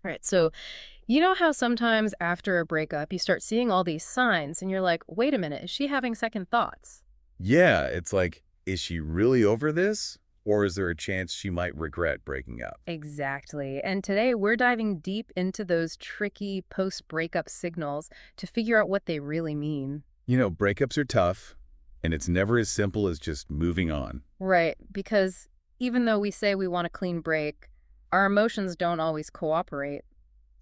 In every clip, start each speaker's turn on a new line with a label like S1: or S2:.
S1: Right. So, you know how sometimes after a breakup, you start seeing all these signs and you're like, wait a minute, is she having second thoughts?
S2: Yeah, it's like, is she really over this? Or is there a chance she might regret breaking up?
S1: Exactly. And today we're diving deep into those tricky post breakup signals to figure out what they really mean.
S2: Breakups are tough, and it's never as simple as just moving on.
S1: Right. Because even though we say we want a clean break, our emotions don't always cooperate.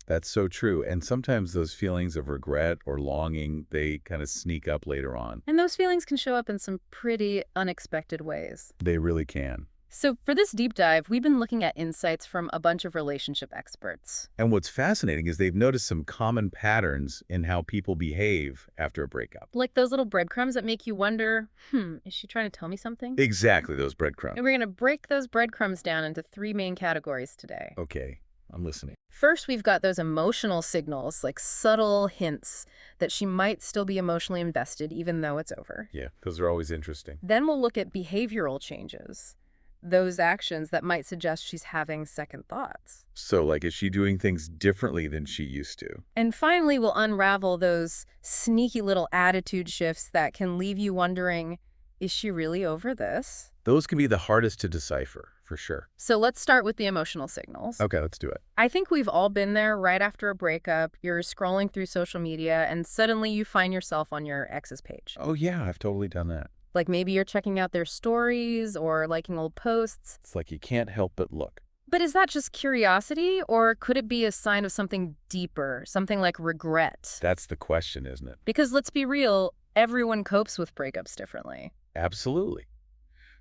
S2: That's so true. And sometimes those feelings of regret or longing, they kind of sneak up later on.
S1: And those feelings can show up in some pretty unexpected ways.
S2: They really can.
S1: So, for this deep dive, we've been looking at insights from a bunch of relationship experts.
S2: And what's fascinating is they've noticed some common patterns in how people behave after a breakup.
S1: Like those little breadcrumbs that make you wonder, is she trying to tell me something?
S2: Exactly, those breadcrumbs.
S1: And we're going to break those breadcrumbs down into three main categories today.
S2: Okay, I'm listening.
S1: First, we've got those emotional signals, like subtle hints that she might still be emotionally invested even though it's over.
S2: Yeah, those are always interesting.
S1: Then we'll look at behavioral changes, those actions that might suggest she's having second thoughts.
S2: So, like, is she doing things differently than she used to?
S1: And finally, we'll unravel those sneaky little attitude shifts that can leave you wondering, is she really over this?
S2: Those can be the hardest to decipher, for sure.
S1: So let's start with the emotional signals.
S2: Okay, let's do it.
S1: I think we've all been there right after a breakup. You're scrolling through social media and suddenly you find yourself on your ex's page.
S2: Oh, yeah, I've totally done that.
S1: Like maybe you're checking out their stories or liking old posts.
S2: It's like you can't help but look.
S1: But is that just curiosity or could it be a sign of something deeper, something like regret?
S2: That's the question, isn't it?
S1: Because let's be real, everyone copes with breakups differently.
S2: Absolutely.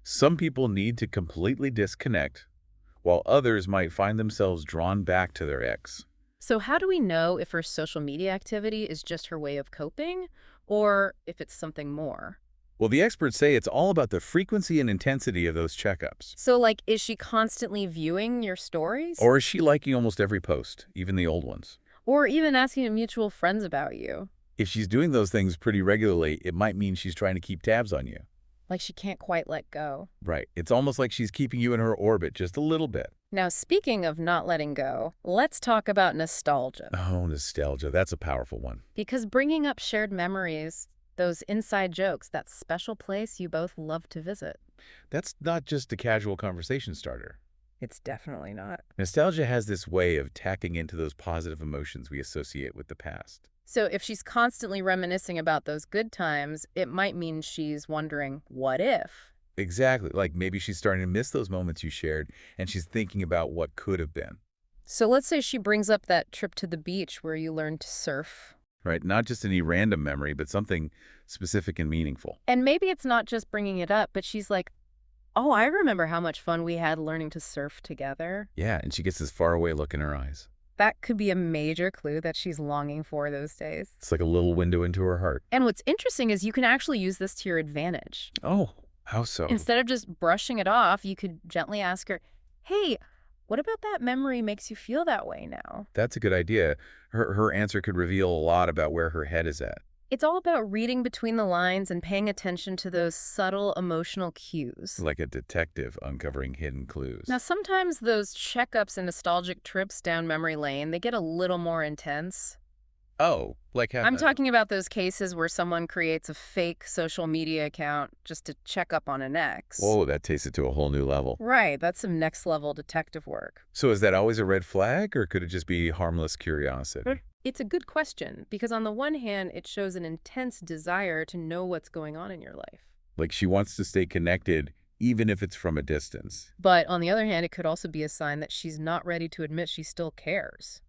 S2: Some people need to completely disconnect, while others might find themselves drawn back to their ex.
S1: So how do we know if her social media activity is just her way of coping or if it's something more?
S2: Well, the experts say it's all about the frequency and intensity of those checkups.
S1: So like, is she constantly viewing your stories?
S2: Or is she liking almost every post, even the old ones?
S1: Or even asking mutual friends about you?
S2: If she's doing those things pretty regularly, it might mean she's trying to keep tabs on you.
S1: Like she can't quite let go.
S2: Right. It's almost like she's keeping you in her orbit just a little bit.
S1: Now, speaking of not letting go, let's talk about nostalgia.
S2: Oh, nostalgia. That's a powerful one.
S1: Because bringing up shared memories, those inside jokes, that special place you both love to visit.
S2: That's not just a casual conversation starter.
S1: It's definitely not.
S2: Nostalgia has this way of tacking into those positive emotions we associate with the past.
S1: So if she's constantly reminiscing about those good times, it might mean she's wondering, what if?
S2: Exactly. Like maybe she's starting to miss those moments you shared, and she's thinking about what could have been.
S1: So let's say she brings up that trip to the beach where you learned to surf.
S2: Right? Not just any random memory, but something specific and meaningful.
S1: And maybe it's not just bringing it up, but she's like, oh, I remember how much fun we had learning to surf together.
S2: Yeah, and she gets this faraway look in her eyes.
S1: That could be a major clue that she's longing for those days.
S2: It's like a little window into her heart.
S1: And what's interesting is you can actually use this to your advantage.
S2: Oh, how so?
S1: Instead of just brushing it off, you could gently ask her, hey, what about that memory makes you feel that way now?
S2: That's a good idea. Her answer could reveal a lot about where her head is at.
S1: It's all about reading between the lines and paying attention to those subtle emotional cues.
S2: Like a detective uncovering hidden clues.
S1: Now, sometimes those checkups and nostalgic trips down memory lane, they get a little more intense.
S2: Oh, like how?
S1: I'm talking about those cases where someone creates a fake social media account just to check up on an ex.
S2: Whoa, that takes it to a whole new level.
S1: Right, that's some next level detective work.
S2: So is that always a red flag, or could it just be harmless curiosity?
S1: It's a good question because on the one hand, it shows an intense desire to know what's going on in your life.
S2: Like she wants to stay connected, even if it's from a distance.
S1: But on the other hand, it could also be a sign that she's not ready to admit she still cares.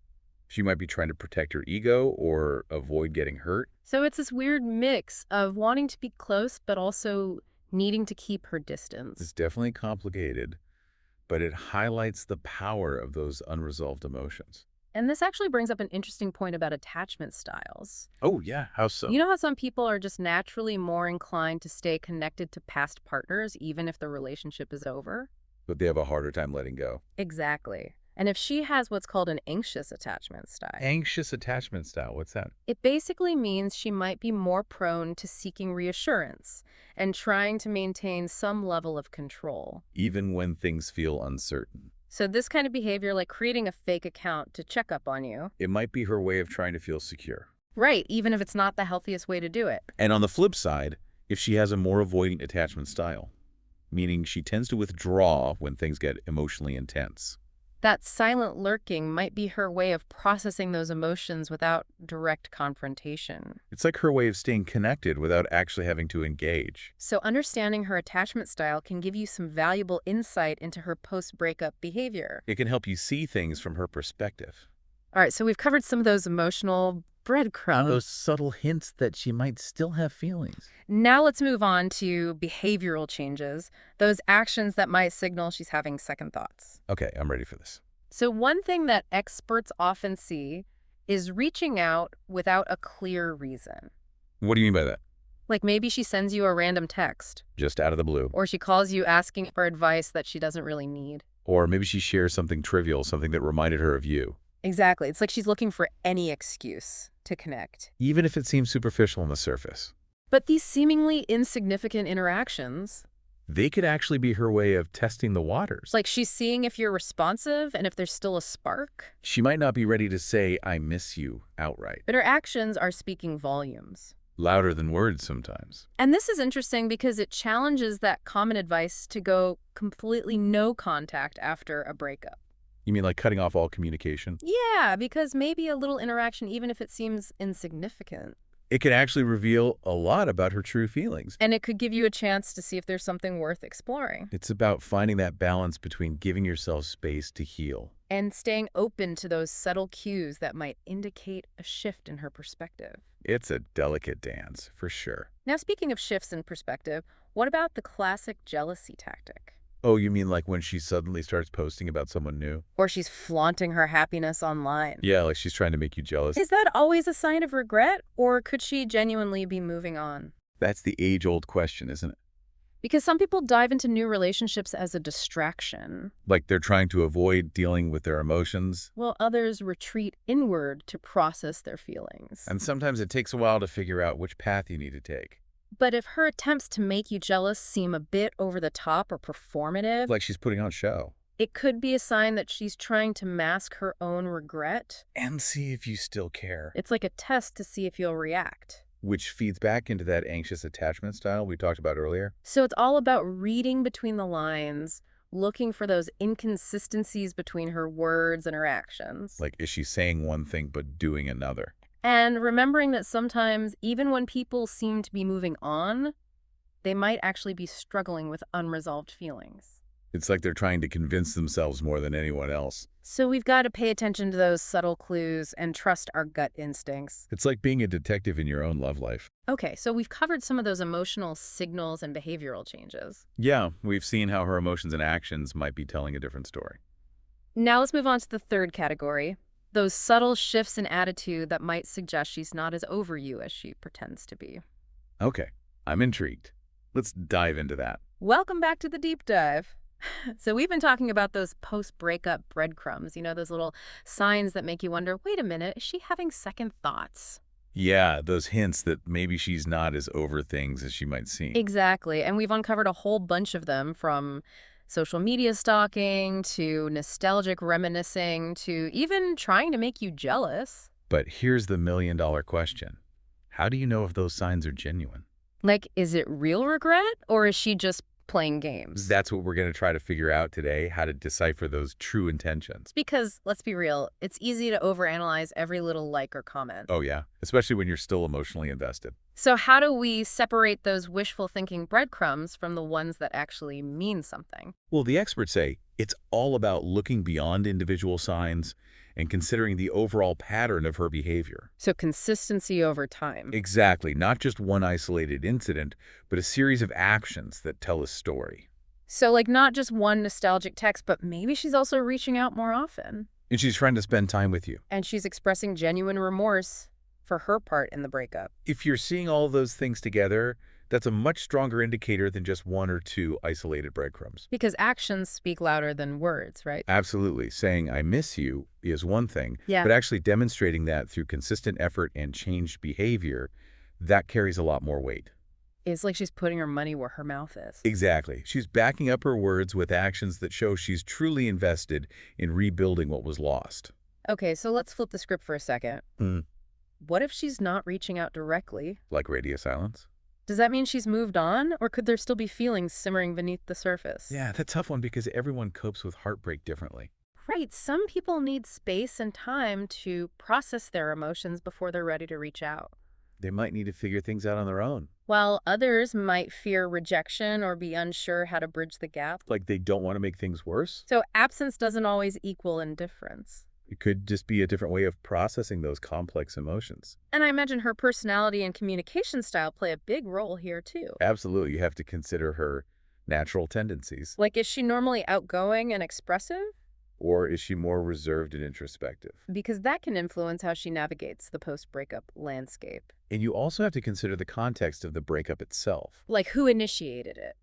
S2: She might be trying to protect her ego or avoid getting hurt.
S1: So it's this weird mix of wanting to be close, but also needing to keep her
S2: It's
S1: distance.
S2: definitely complicated, but it highlights the power of those unresolved emotions.
S1: And this actually brings up an interesting point about attachment styles.
S2: Oh, yeah. How so?
S1: You know how some people are just naturally more inclined to stay connected to past partners, even if the relationship is over?
S2: But they have a harder time letting go.
S1: Exactly. And if she has what's called an anxious attachment style,
S2: Anxious attachment style. What's that?
S1: it basically means she might be more prone to seeking reassurance and trying to maintain some level of control.
S2: Even when things feel uncertain.
S1: So this kind of behavior, like creating a fake account to check up on you.
S2: It might be her way of trying to feel secure.
S1: Right, even if it's not the healthiest way to do it.
S2: And on the flip side, if she has a more avoidant attachment style, meaning she tends to withdraw when things get emotionally intense.
S1: That silent lurking might be her way of processing those emotions without direct confrontation.
S2: It's like her way of staying connected without actually having to engage.
S1: So understanding her attachment style can give you some valuable insight into her post-breakup behavior.
S2: It can help you see things from her perspective.
S1: All right, so we've covered some of those emotional breadcrumbs.
S2: Those subtle hints that she might still have feelings.
S1: Now let's move on to behavioral changes, those actions that might signal she's having second thoughts.
S2: Okay, I'm ready for this.
S1: So one thing that experts often see is reaching out without a clear reason.
S2: What do you mean by that?
S1: Like maybe she sends you a random text,
S2: Just out of the blue.
S1: or she calls you asking for advice that she doesn't really need.
S2: Or maybe she shares something trivial, something that reminded her of you.
S1: Exactly. It's like she's looking for any excuse to connect.
S2: Even if it seems superficial on the surface.
S1: But these seemingly insignificant interactions,
S2: They could actually be her way of testing the waters.
S1: it's like she's seeing if you're responsive and if there's still a spark.
S2: She might not be ready to say, I miss you, outright.
S1: But her actions are speaking volumes.
S2: Louder than words sometimes.
S1: And this is interesting because it challenges that common advice to go completely no contact after a breakup.
S2: You mean like cutting off all communication?
S1: Yeah, because maybe a little interaction, even if it seems insignificant.
S2: It can actually reveal a lot about her true feelings.
S1: And it could give you a chance to see if there's something worth exploring.
S2: It's about finding that balance between giving yourself space to heal.
S1: And staying open to those subtle cues that might indicate a shift in her perspective.
S2: It's a delicate dance, for sure.
S1: Now, speaking of shifts in perspective, what about the classic jealousy tactic?
S2: Oh, you mean like when she suddenly starts posting about someone new?
S1: Or she's flaunting her happiness online.
S2: Yeah, like she's trying to make you jealous.
S1: Is that always a sign of regret, or could she genuinely be moving on?
S2: That's the age-old question, isn't it?
S1: Because some people dive into new relationships as a distraction,
S2: Like they're trying to avoid dealing with their emotions.
S1: while others retreat inward to process their feelings.
S2: And sometimes it takes a while to figure out which path you need to take.
S1: But if her attempts to make you jealous seem a bit over the top or performative,
S2: Like she's putting on a show.
S1: it could be a sign that she's trying to mask her own regret.
S2: And see if you still care.
S1: It's like a test to see if you'll react.
S2: Which feeds back into that anxious attachment style we talked about earlier.
S1: So it's all about reading between the lines, looking for those inconsistencies between her words and her actions.
S2: Like, is she saying one thing but doing another?
S1: And remembering that sometimes, even when people seem to be moving on, they might actually be struggling with unresolved feelings.
S2: It's like they're trying to convince themselves more than anyone else.
S1: So we've got to pay attention to those subtle clues and trust our gut instincts.
S2: It's like being a detective in your own love life.
S1: Okay, so we've covered some of those emotional signals and behavioral changes.
S2: Yeah, we've seen how her emotions and actions might be telling a different story.
S1: Now let's move on to the third category. Those subtle shifts in attitude that might suggest she's not as over you as she pretends to be.
S2: Okay, I'm intrigued. Let's dive into that.
S1: Welcome back to the deep dive. So we've been talking about those post-breakup breadcrumbs, those little signs that make you wonder, wait a minute, is she having second thoughts?
S2: Yeah, those hints that maybe she's not as over things as she might seem.
S1: Exactly. And we've uncovered a whole bunch of them, from social media stalking to nostalgic reminiscing to even trying to make you jealous.
S2: But here's the million-dollar question. How do you know if those signs are genuine?
S1: Like, is it real regret or is she just playing games?
S2: That's what we're going to try to figure out today, how to decipher those true intentions.
S1: Because, let's be real, it's easy to overanalyze every little like or comment.
S2: Oh, yeah, especially when you're still emotionally invested.
S1: So how do we separate those wishful thinking breadcrumbs from the ones that actually mean something?
S2: Well, the experts say it's all about looking beyond individual signs and considering the overall pattern of her behavior.
S1: So consistency over time.
S2: Exactly, not just one isolated incident, but a series of actions that tell a story.
S1: So like not just one nostalgic text, but maybe she's also reaching out more often.
S2: And she's trying to spend time with you.
S1: And she's expressing genuine remorse for her part in the breakup.
S2: If you're seeing all those things together, that's a much stronger indicator than just one or two isolated breadcrumbs.
S1: Because actions speak louder than words, right?
S2: Absolutely. Saying, I miss you is one thing,
S1: Yeah.
S2: but actually demonstrating that through consistent effort and changed behavior, that carries a lot more weight.
S1: It's like she's putting her money where her mouth is.
S2: Exactly. She's backing up her words with actions that show she's truly invested in rebuilding what was lost.
S1: Okay, so let's flip the script for a second.
S2: Hmm.
S1: What if she's not reaching out directly?
S2: Like radio silence?
S1: Does that mean she's moved on, or could there still be feelings simmering beneath the surface?
S2: Yeah, that's a tough one because everyone copes with heartbreak differently.
S1: Right, some people need space and time to process their emotions before they're ready to reach out,
S2: They might need to figure things out on their own.
S1: while others might fear rejection or be unsure how to bridge the gap.
S2: Like they don't want to make things worse.
S1: So absence doesn't always equal indifference.
S2: It could just be a different way of processing those complex emotions.
S1: And I imagine her personality and communication style play a big role here too.
S2: Absolutely, you have to consider her natural tendencies.
S1: Like, is she normally outgoing and expressive?
S2: Or is she more reserved and introspective?
S1: Because that can influence how she navigates the post-breakup landscape.
S2: And you also have to consider the context of the breakup itself.
S1: Like, who initiated it?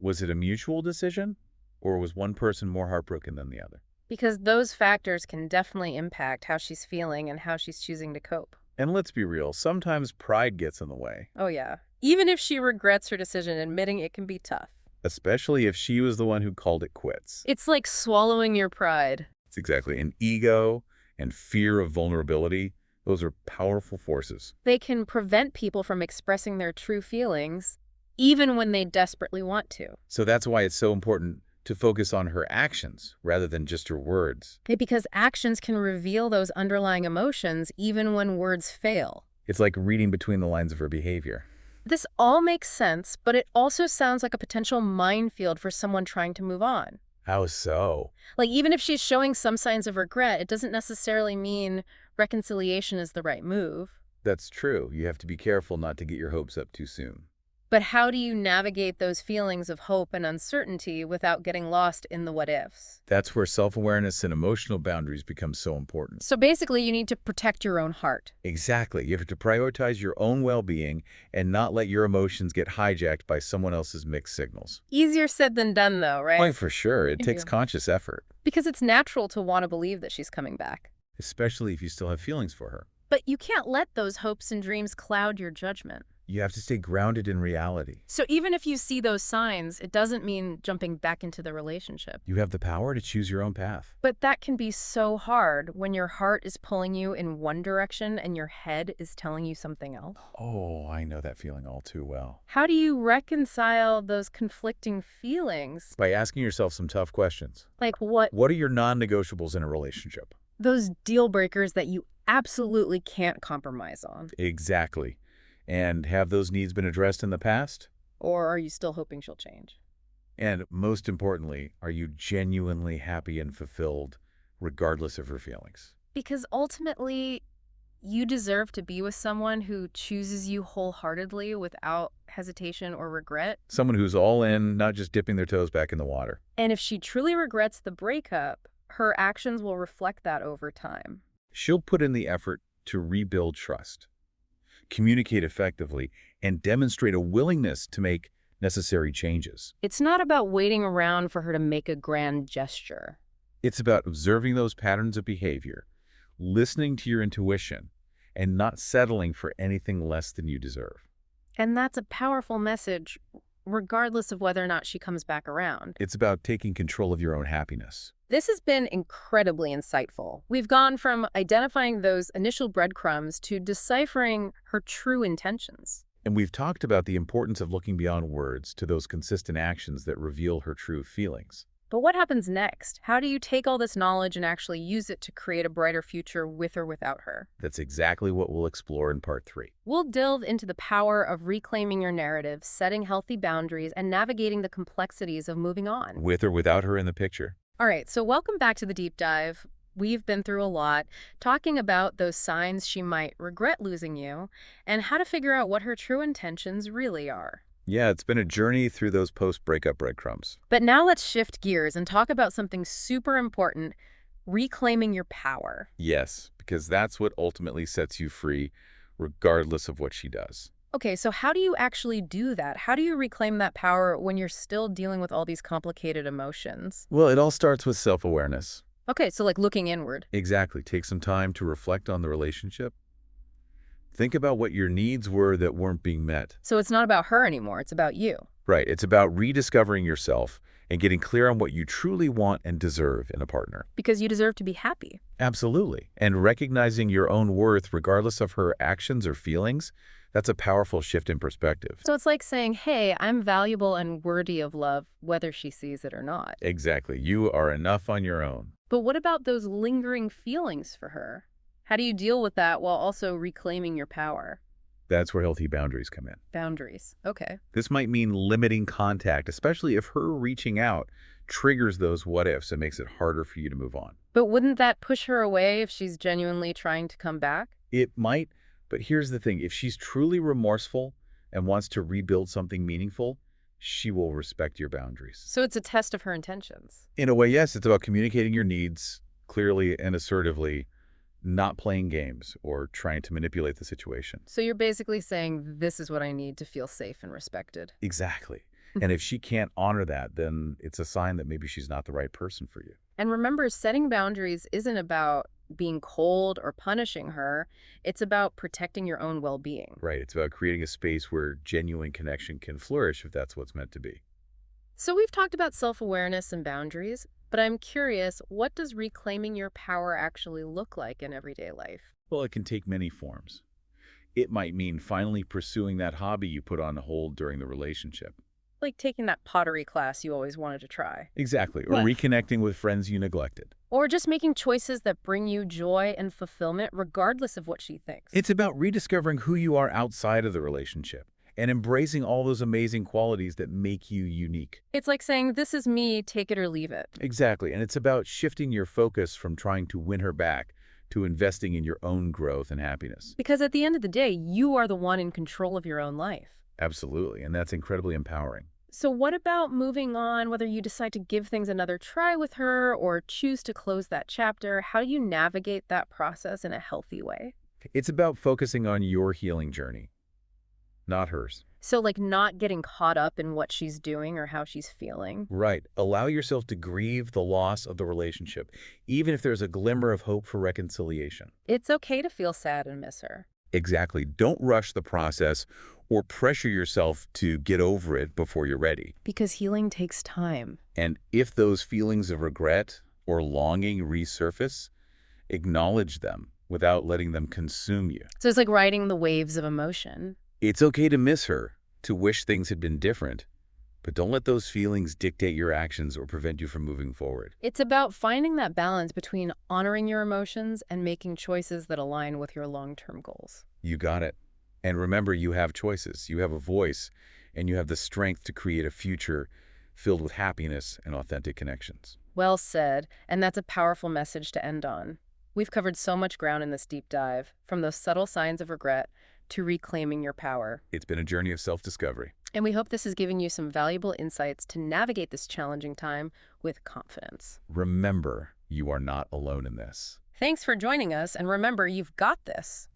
S2: Was it a mutual decision? Or was one person more heartbroken than the other?
S1: Because those factors can definitely impact how she's feeling and how she's choosing to cope.
S2: And let's be real, sometimes pride gets in the way.
S1: Oh yeah. Even if she regrets her decision, admitting it can be tough.
S2: Especially if she was the one who called it quits.
S1: It's like swallowing your pride.
S2: It's exactly. And ego and fear of vulnerability, those are powerful forces.
S1: They can prevent people from expressing their true feelings, even when they desperately want to.
S2: So that's why it's so important to focus on her actions rather than just her words.
S1: Because actions can reveal those underlying emotions even when words fail.
S2: It's like reading between the lines of her behavior.
S1: This all makes sense, but it also sounds like a potential minefield for someone trying to move on.
S2: How so?
S1: Like, even if she's showing some signs of regret, it doesn't necessarily mean reconciliation is the right move.
S2: That's true. You have to be careful not to get your hopes up too soon.
S1: But how do you navigate those feelings of hope and uncertainty without getting lost in the what-ifs?
S2: That's where self-awareness and emotional boundaries become so important.
S1: So basically, you need to protect your own heart.
S2: Exactly. You have to prioritize your own well-being and not let your emotions get hijacked by someone else's mixed signals.
S1: Easier said than done, though, right?
S2: Why, for sure. It
S1: Thank
S2: takes
S1: you.
S2: conscious effort,
S1: Because it's natural to want to believe that she's coming back.
S2: especially if you still have feelings for her.
S1: But you can't let those hopes and dreams cloud your judgment.
S2: You have to stay grounded in reality.
S1: So even if you see those signs, it doesn't mean jumping back into the relationship.
S2: You have the power to choose your own path.
S1: But that can be so hard when your heart is pulling you in one direction and your head is telling you something else.
S2: Oh, I know that feeling all too well.
S1: How do you reconcile those conflicting feelings?
S2: By asking yourself some tough questions.
S1: Like what?
S2: What are your non-negotiables in a relationship?
S1: Those deal breakers that you absolutely can't compromise on.
S2: Exactly. And have those needs been addressed in the past?
S1: Or are you still hoping she'll change?
S2: And most importantly, are you genuinely happy and fulfilled regardless of her feelings?
S1: Because ultimately, you deserve to be with someone who chooses you wholeheartedly without hesitation or regret.
S2: Someone who's all in, not just dipping their toes back in the water.
S1: And if she truly regrets the breakup, her actions will reflect that over time.
S2: She'll put in the effort to rebuild trust, communicate effectively, and demonstrate a willingness to make necessary changes.
S1: It's not about waiting around for her to make a grand gesture.
S2: It's about observing those patterns of behavior, listening to your intuition, and not settling for anything less than you deserve.
S1: And that's a powerful message, regardless of whether or not she comes back around.
S2: It's about taking control of your own happiness.
S1: This has been incredibly insightful. We've gone from identifying those initial breadcrumbs to deciphering her true intentions.
S2: And we've talked about the importance of looking beyond words to those consistent actions that reveal her true feelings.
S1: But what happens next? How do you take all this knowledge and actually use it to create a brighter future with or without her?
S2: That's exactly what we'll explore in part 3.
S1: We'll delve into the power of reclaiming your narrative, setting healthy boundaries, and navigating the complexities of moving on.
S2: With or without her in the picture.
S1: All right, so welcome back to the deep dive. We've been through a lot, talking about those signs she might regret losing you and how to figure out what her true intentions really are.
S2: Yeah, it's been a journey through those post-breakup breadcrumbs.
S1: But now let's shift gears and talk about something super important, reclaiming your power.
S2: Yes, because that's what ultimately sets you free, regardless of what she does.
S1: Okay, so how do you actually do that? How do you reclaim that power when you're still dealing with all these complicated emotions?
S2: Well, it all starts with self-awareness.
S1: Okay, so like looking inward.
S2: Exactly. Take some time to reflect on the relationship. Think about what your needs were that weren't being met.
S1: So it's not about her anymore, it's about you.
S2: Right. It's about rediscovering yourself and getting clear on what you truly want and deserve in a partner.
S1: Because you deserve to be happy.
S2: Absolutely. And recognizing your own worth regardless of her actions or feelings, that's a powerful shift in perspective.
S1: So it's like saying, hey, I'm valuable and worthy of love, whether she sees it or not.
S2: Exactly. You are enough on your own.
S1: But what about those lingering feelings for her? How do you deal with that while also reclaiming your power?
S2: That's where healthy boundaries come in.
S1: Boundaries. Okay.
S2: This might mean limiting contact, especially if her reaching out triggers those what-ifs and makes it harder for you to move on.
S1: But wouldn't that push her away if she's genuinely trying to come back?
S2: It might, but here's the thing. If she's truly remorseful and wants to rebuild something meaningful, she will respect your boundaries.
S1: So it's a test of her intentions.
S2: In a way, yes, it's about communicating your needs clearly and assertively, not playing games or trying to manipulate the situation.
S1: So you're basically saying, this is what I need to feel safe and respected.
S2: Exactly. And if she can't honor that, then it's a sign that maybe she's not the right person for you.
S1: And remember, setting boundaries isn't about being cold or punishing her. It's about protecting your own well-being.
S2: Right. It's about creating a space where genuine connection can flourish if that's what's meant to be.
S1: So we've talked about self-awareness and boundaries, but I'm curious, what does reclaiming your power actually look like in everyday life?
S2: Well, it can take many forms. It might mean finally pursuing that hobby you put on hold during the relationship.
S1: Like taking that pottery class you always wanted to try.
S2: Exactly. Or reconnecting with friends you neglected.
S1: Or just making choices that bring you joy and fulfillment regardless of what she thinks.
S2: It's about rediscovering who you are outside of the relationship and embracing all those amazing qualities that make you unique.
S1: It's like saying, this is me, take it or leave it.
S2: Exactly. And it's about shifting your focus from trying to win her back to investing in your own growth and happiness.
S1: Because at the end of the day, you are the one in control of your own life.
S2: Absolutely. And that's incredibly empowering.
S1: So what about moving on, whether you decide to give things another try with her or choose to close that chapter? How do you navigate that process in a healthy way?
S2: It's about focusing on your healing journey, not hers.
S1: So like not getting caught up in what she's doing or how she's feeling.
S2: Right. Allow yourself to grieve the loss of the relationship, even if there's a glimmer of hope for reconciliation.
S1: It's okay to feel sad and miss her.
S2: Exactly. Don't rush the process or pressure yourself to get over it before you're ready.
S1: Because healing takes time.
S2: And if those feelings of regret or longing resurface, acknowledge them without letting them consume you.
S1: So it's like riding the waves of emotion.
S2: It's okay to miss her, to wish things had been different, but don't let those feelings dictate your actions or prevent you from moving forward.
S1: It's about finding that balance between honoring your emotions and making choices that align with your long-term goals.
S2: You got it. And remember, you have choices, you have a voice, and you have the strength to create a future filled with happiness and authentic connections.
S1: Well said, and that's a powerful message to end on. We've covered so much ground in this deep dive, from those subtle signs of regret to reclaiming your power.
S2: It's been a journey of self-discovery.
S1: And we hope this is giving you some valuable insights to navigate this challenging time with confidence.
S2: Remember, you are not alone in this.
S1: Thanks for joining us, and remember, you've got this.